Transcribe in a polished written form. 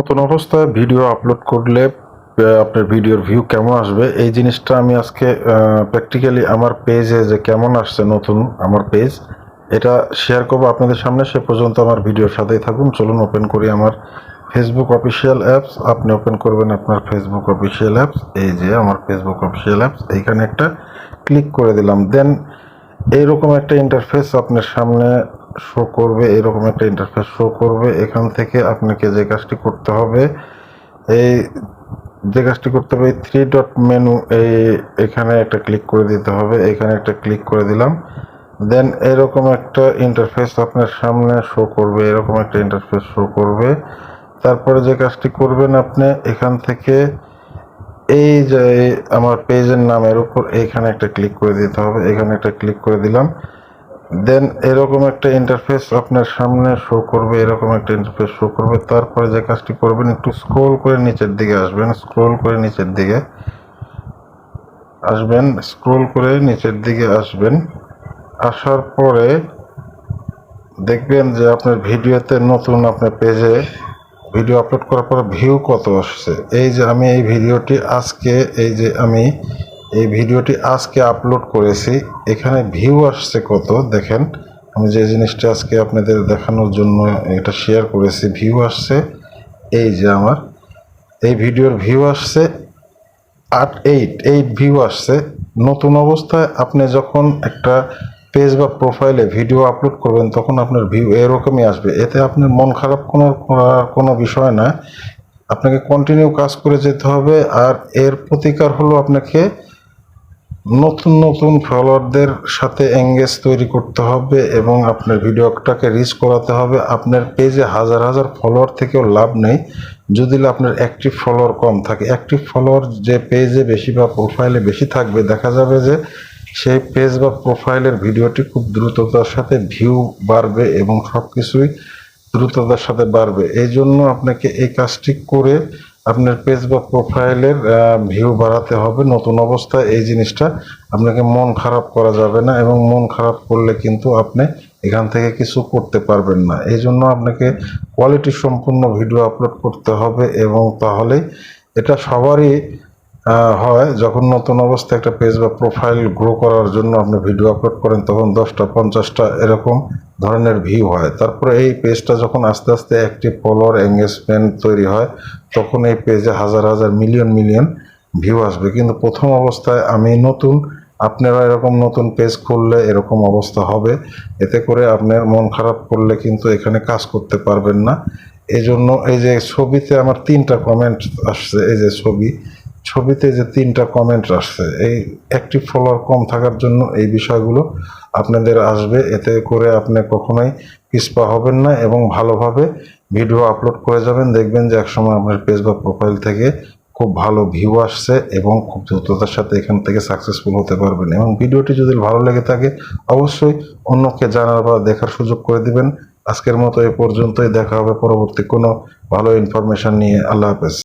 নতুন অবস্থায় video upload করলে আপনার ভিডিওর ভিউ কেমন আসবে এই জিনিসটা আমি আজকে প্র্যাকটিক্যালি আমার পেজে যে কেমন আসছে নতুন আমার পেজ এটা শেয়ার করবো আপনাদের সামনে। সে পর্যন্ত আমার ভিডিওর সাথেই থাকুন। চলুন ওপেন করি আমার ফেসবুক অফিসিয়াল অ্যাপস। আপনি ওপেন করবেন আপনার ফেসবুক অফিসিয়াল অ্যাপস। এই যে আমার ফেসবুক অফিসিয়াল অ্যাপস, এইখানে একটা ক্লিক করে দিলাম। দেন এইরকম একটা ইন্টারফেস আপনার সামনে শো করবে, এরকম একটা ইন্টারফেস শো করবে। এখান থেকে আপনাকে যে কাজটি করতে হবে এই থ্রি ডট মেনু এখানে একটা ক্লিক করে দিতে হবে। এখানে একটা ক্লিক করে দিলাম। দেন এরকম একটা ইন্টারফেস আপনার সামনে শো করবে, এরকম একটা ইন্টারফেস শো করবে। তারপরে যে কাজটি করবেন আপনি এখান থেকে এই যে আমার পেজের নামের উপর এইখানে একটা ক্লিক করে দিতে হবে। এখানে একটা ক্লিক করে দিলাম। দেন এরকম একটা ইন্টারফেস আপনার সামনে শো করবে, এরকম একটা ইন্টারফেস শো করবে। তারপরে যে কাজটি করবেন একটু স্ক্রোল করে নিচের দিকে আসবেন, স্ক্রোল করে নিচের দিকে আসবেন, স্ক্রোল করে নিচের দিকে আসবেন। আসার পরে দেখবেন যে আপনার ভিডিওতে নতুন আপনার পেজে ভিডিও আপলোড করার পরে ভিউ কত আসছে। এই যে আমি এই ভিডিওটি আজকে আপলোড করেছি, এখানে ভিউ আসছে কত দেখেন। আমি যে জিনিসটা আজকে আপনাদের দেখানোর জন্য এটা শেয়ার করেছি, ভিউ আসছে এই যে আমার এই ভিডিওর ভিউ আসছে 8 ভিউ আসছে। নতুন অবস্থায় আপনি যখন একটা পেজ বা প্রোফাইলে ভিডিও আপলোড করবেন তখন আপনার ভিউ এরকমই আসবে। এতে আপনার মন খারাপ কোনো বিষয় না, আপনাকে কন্টিনিউ কাজ করে যেতে হবে। আর এর প্রতিকার হলো আপনাকে নতুন নতুন ফলোয়ারদের সাথে এঙ্গেজ তৈরি করতে হবে এবং আপনার ভিডিওটাকে রিচ করাতে হবে। আপনার পেজে হাজার হাজার ফলোয়ার থেকেও লাভ নেই যদি আপনার অ্যাক্টিভ ফলোয়ার কম থাকে। অ্যাক্টিভ ফলোয়ার যে পেজে বেশি বা প্রোফাইলে বেশি থাকবে, দেখা যাবে যে সেই পেজ বা প্রোফাইলের ভিডিওটি খুব দ্রুততার সাথে ভিউ বাড়বে এবং সব কিছুই দ্রুততার সাথে বাড়বে। এই জন্য আপনাকে এই কাজটি করে আপনার পেজ বা প্রোফাইলের ভিউ বাড়াতে হবে। নতুন অবস্থায় এই জিনিসটা আপনাকে মন খারাপ করা যাবে না এবং মন খারাপ করলে কিন্তু আপনি এখান থেকে কিছু করতে পারবেন না। এই জন্য আপনাকে কোয়ালিটি সম্পূর্ণ ভিডিও আপলোড করতে হবে এবং তাহলেই এটা সবারই হয়। যখন নতুন অবস্থায় একটা পেজ বা প্রোফাইল গ্রো করার জন্য আপনি ভিডিও আপলোড করেন তখন 10টা 50টা এরকম ধরনের ভিউ হয়। তারপরে এই পেজটা যখন আস্তে আস্তে অ্যাক্টিভ ফলোয়ার এঙ্গেজমেন্ট তৈরি হয় তখন এই পেজে হাজার হাজার মিলিয়ন মিলিয়ন ভিউ আসবে। কিন্তু প্রথম অবস্থায় আমি নতুন, আপনারা এরকম নতুন পেজ খুললে এরকম অবস্থা হবে। এতে করে আপনার মন খারাপ করলে কিন্তু এখানে কাজ করতে পারবেন না। এই জন্য এই যে ছবিতে আমার 3টা কমেন্ট আসছে, এই যে ছবিতে যে 3টা কমেন্ট আসছে, এই অ্যাক্টিভ ফলোয়ার কম থাকার জন্য এই বিষয়গুলো আপনাদের আসবে। এতে করে আপনি কখনোই পিছপা হবেন না এবং ভালোভাবে ভিডিও আপলোড করে যাবেন। দেখবেন যে একসময় আপনার পেজ বা প্রোফাইল থেকে খুব ভালো ভিউ আসছে এবং খুব দ্রুততার সাথে এখান থেকে সাকসেসফুল হতে পারবেন। এবং ভিডিওটি যদি ভালো লেগে থাকে অবশ্যই অন্যকে জানার বা দেখার সুযোগ করে দিবেন। আজকের মতো এ পর্যন্তই, দেখা হবে পরবর্তী কোনো ভালো ইনফরমেশন নিয়ে। আল্লাহ হাফেজ।